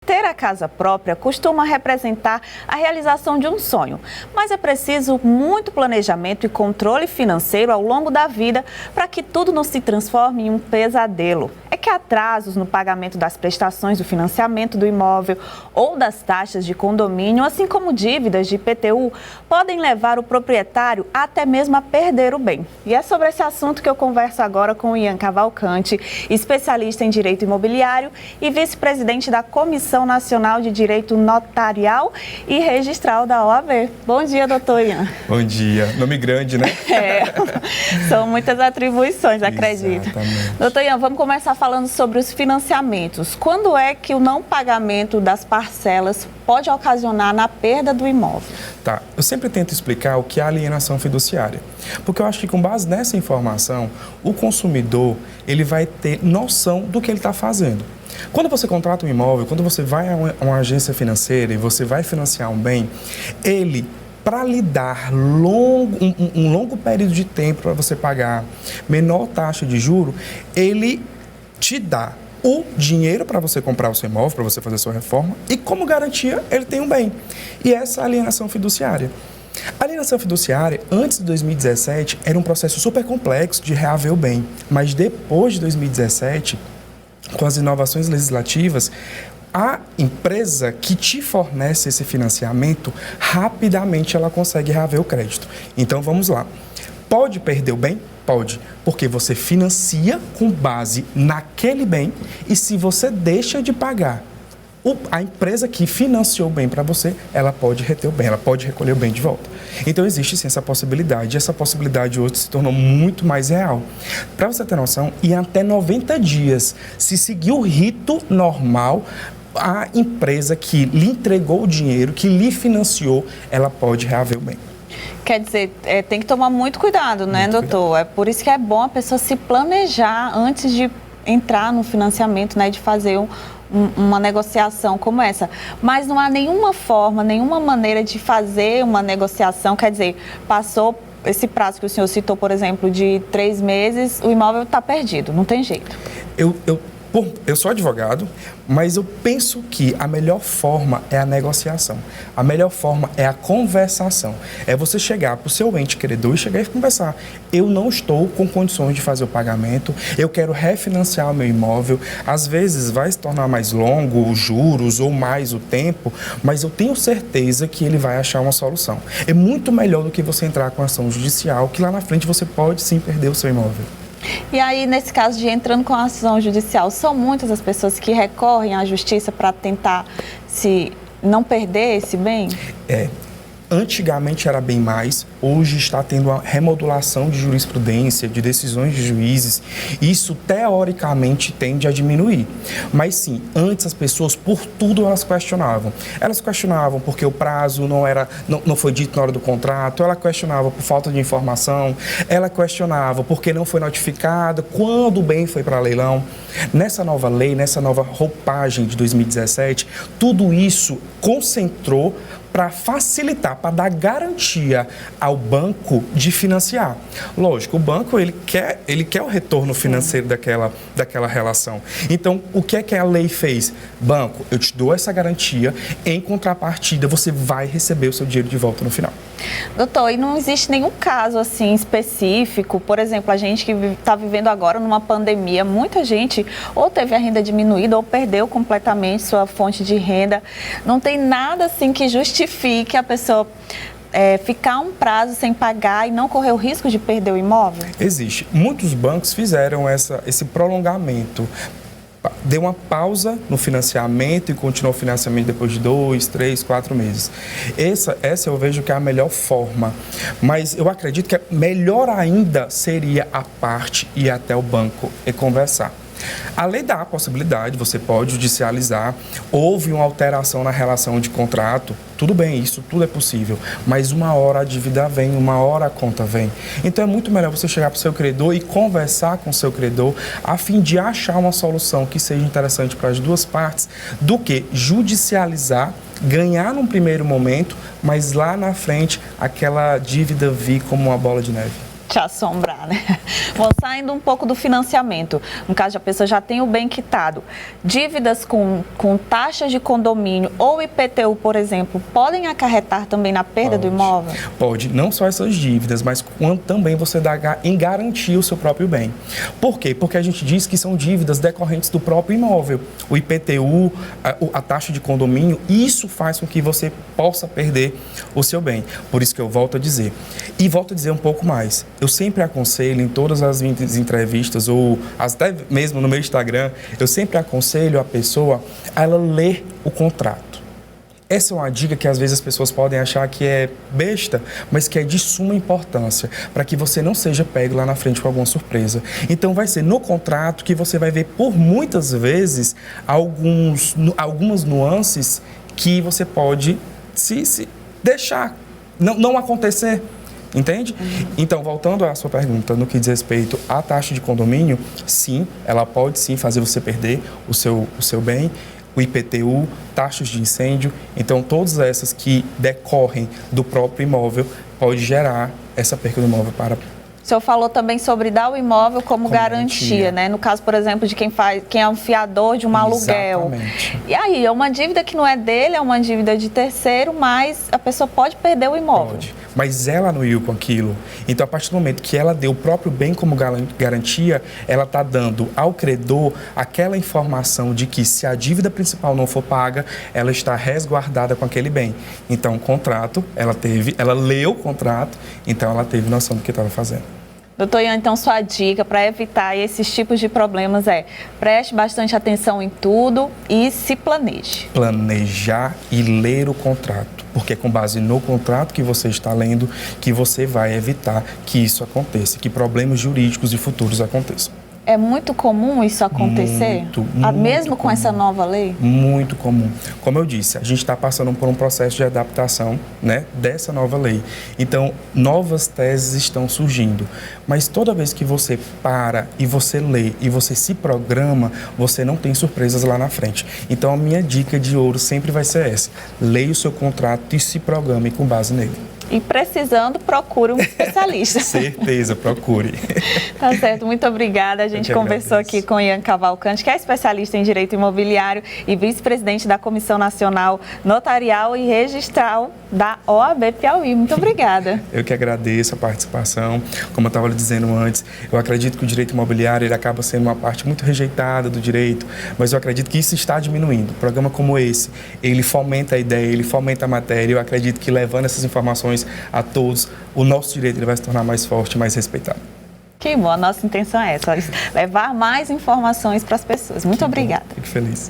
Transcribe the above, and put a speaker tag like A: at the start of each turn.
A: Ter a casa própria costuma representar a realização de um sonho, mas é preciso muito planejamento e controle financeiro ao longo da vida para que tudo não se transforme em um pesadelo. É que atrasos no pagamento das prestações do financiamento do imóvel ou das taxas de condomínio, assim como dívidas de IPTU, podem levar o proprietário até mesmo a perder o bem. E é sobre esse assunto que eu converso agora com o Ian Cavalcante, especialista em direito imobiliário e vice-presidente da Comissão Nacional de Direito Notarial e Registral da OAB. Bom dia, doutor Ian.
B: Bom dia. Nome grande, né?
A: São muitas atribuições, acredito.
B: Exatamente.
A: Doutor Ian, vamos começar falando sobre os financiamentos. Quando é que o não pagamento das parcelas pode ocasionar na perda do imóvel?
B: Tá. Eu sempre tento explicar o que é alienação fiduciária, porque eu acho que com base nessa informação, o consumidor ele vai ter noção do que ele está fazendo. Quando você contrata um imóvel, quando você vai a uma agência financeira e você vai financiar um bem, ele, para lhe dar um longo período de tempo para você pagar menor taxa de juro, ele te dá o dinheiro para você comprar o seu imóvel, para você fazer a sua reforma, e como garantia, ele tem um bem. E essa é a alienação fiduciária. A alienação fiduciária, antes de 2017, era um processo super complexo de reaver o bem, mas depois de 2017, com as inovações legislativas, a empresa que te fornece esse financiamento, rapidamente ela consegue reaver o crédito. Então, vamos lá. Pode perder o bem? Pode, porque você financia com base naquele bem e se você deixa de pagar, a empresa que financiou o bem para você, ela pode reter o bem, ela pode recolher o bem de volta. Então, existe sim essa possibilidade. E essa possibilidade hoje se tornou muito mais real. Para você ter noção, em até 90 dias, se seguir o rito normal, a empresa que lhe entregou o dinheiro, que lhe financiou, ela pode reaver o bem.
A: Quer dizer, tem que tomar muito cuidado, né,
B: Muito
A: doutor?
B: cuidado.
A: É por isso que é bom a pessoa se planejar antes de entrar no financiamento, né, de fazer uma negociação como essa. Mas não há nenhuma forma, nenhuma maneira de fazer uma negociação, quer dizer, passou esse prazo que o senhor citou, por exemplo, de 3 meses, o imóvel está perdido, não tem jeito.
B: Eu sou advogado, mas eu penso que a melhor forma é a negociação. A melhor forma é a conversação. É você chegar para o seu ente credor e chegar e conversar. Eu não estou com condições de fazer o pagamento, eu quero refinanciar o meu imóvel. Às vezes vai se tornar mais longo os juros ou mais o tempo, mas eu tenho certeza que ele vai achar uma solução. É muito melhor do que você entrar com ação judicial, que lá na frente você pode sim perder o seu imóvel.
A: E aí, nesse caso de entrando com a ação judicial, são muitas as pessoas que recorrem à justiça para tentar não perder esse bem?
B: Antigamente era bem mais, hoje está tendo uma remodulação de jurisprudência, de decisões de juízes, e isso teoricamente tende a diminuir. Mas sim, antes as pessoas por tudo elas questionavam. Elas questionavam porque o prazo não foi dito na hora do contrato, ela questionava por falta de informação, ela questionava porque não foi notificada quando o bem foi para leilão. Nessa nova lei, nessa nova roupagem de 2017, tudo isso concentrou para facilitar, para dar garantia ao banco de financiar. Lógico, o banco ele quer o retorno financeiro daquela relação. Então, o que é que a lei fez? Banco, eu te dou essa garantia, em contrapartida você vai receber o seu dinheiro de volta no final.
A: Doutor, e não existe nenhum caso assim específico? Por exemplo, a gente que está vivendo agora numa pandemia, muita gente ou teve a renda diminuída ou perdeu completamente sua fonte de renda. Não tem nada assim que justifique a pessoa ficar um prazo sem pagar e não correr o risco de perder o imóvel? Existe.
B: Muitos bancos fizeram esse prolongamento. Deu uma pausa no financiamento e continuou o financiamento depois de 2, 3, 4 meses. Essa eu vejo que é a melhor forma. Mas eu acredito que melhor ainda seria a parte ir até o banco e conversar. A lei dá a possibilidade, você pode judicializar, houve uma alteração na relação de contrato, tudo bem, isso tudo é possível, mas uma hora a dívida vem, uma hora a conta vem. Então é muito melhor você chegar para o seu credor e conversar com o seu credor a fim de achar uma solução que seja interessante para as duas partes, do que judicializar, ganhar num primeiro momento, mas lá na frente aquela dívida vir como uma bola de neve.
A: te assombrar, né? Bom, saindo um pouco do financiamento, no caso, a pessoa já tem o bem quitado, dívidas com taxas de condomínio ou IPTU, por exemplo, podem acarretar também na perda do imóvel?
B: Pode, não só essas dívidas, mas quando também você dá em garantia o seu próprio bem. Por quê? Porque a gente diz que são dívidas decorrentes do próprio imóvel. O IPTU, a taxa de condomínio, isso faz com que você possa perder o seu bem. Por isso que eu volto a dizer. E volto a dizer um pouco mais. Eu sempre aconselho, em todas as minhas entrevistas, ou até mesmo no meu Instagram, eu sempre aconselho a pessoa a ela ler o contrato. Essa é uma dica que às vezes as pessoas podem achar que é besta, mas que é de suma importância, para que você não seja pego lá na frente com alguma surpresa. Então vai ser no contrato que você vai ver por muitas vezes algumas nuances que você pode se deixar não acontecer. Entende? Então, voltando à sua pergunta, no que diz respeito à taxa de condomínio, sim, ela pode sim fazer você perder o seu bem, o IPTU, taxas de incêndio. Então, todas essas que decorrem do próprio imóvel pode gerar essa perda do imóvel para...
A: O senhor falou também sobre dar o imóvel como garantia, né? No caso, por exemplo, de quem é um fiador de um aluguel.
B: Exatamente.
A: E aí, é uma dívida que não é dele, é uma dívida de terceiro, mas a pessoa pode perder o imóvel.
B: Pode, mas ela anuiu com aquilo. Então, a partir do momento que ela deu o próprio bem como garantia, ela está dando ao credor aquela informação de que se a dívida principal não for paga, ela está resguardada com aquele bem. Então, o contrato, ela leu o contrato, então ela teve noção do que estava fazendo.
A: Doutor Ian, então sua dica para evitar esses tipos de problemas é: preste bastante atenção em tudo e se planeje.
B: Planejar e ler o contrato, porque é com base no contrato que você está lendo que você vai evitar que isso aconteça, que problemas jurídicos e futuros aconteçam.
A: É muito comum isso acontecer? Mesmo com essa nova lei?
B: Muito comum. Como eu disse, a gente está passando por um processo de adaptação, né, dessa nova lei. Então, novas teses estão surgindo. Mas toda vez que você para e você lê e você se programa, você não tem surpresas lá na frente. Então, a minha dica de ouro sempre vai ser essa: leia o seu contrato e se programe com base nele.
A: E precisando, procure um especialista.
B: Certeza, procure.
A: Tá certo, muito obrigada. A gente conversou aqui com Ian Cavalcante, que é especialista em Direito Imobiliário e vice-presidente da Comissão Nacional Notarial e Registral da OAB Piauí. Muito obrigada.
B: Eu que agradeço a participação. Como eu estava lhe dizendo antes, eu acredito que o direito imobiliário ele acaba sendo uma parte muito rejeitada do direito, mas eu acredito que isso está diminuindo. Um programa como esse, ele fomenta a ideia, ele fomenta a matéria. Eu acredito que levando essas informações a todos, o nosso direito ele vai se tornar mais forte, mais respeitado.
A: Que bom, a nossa intenção é essa, levar mais informações para as pessoas. Muito obrigada.
B: Fico feliz.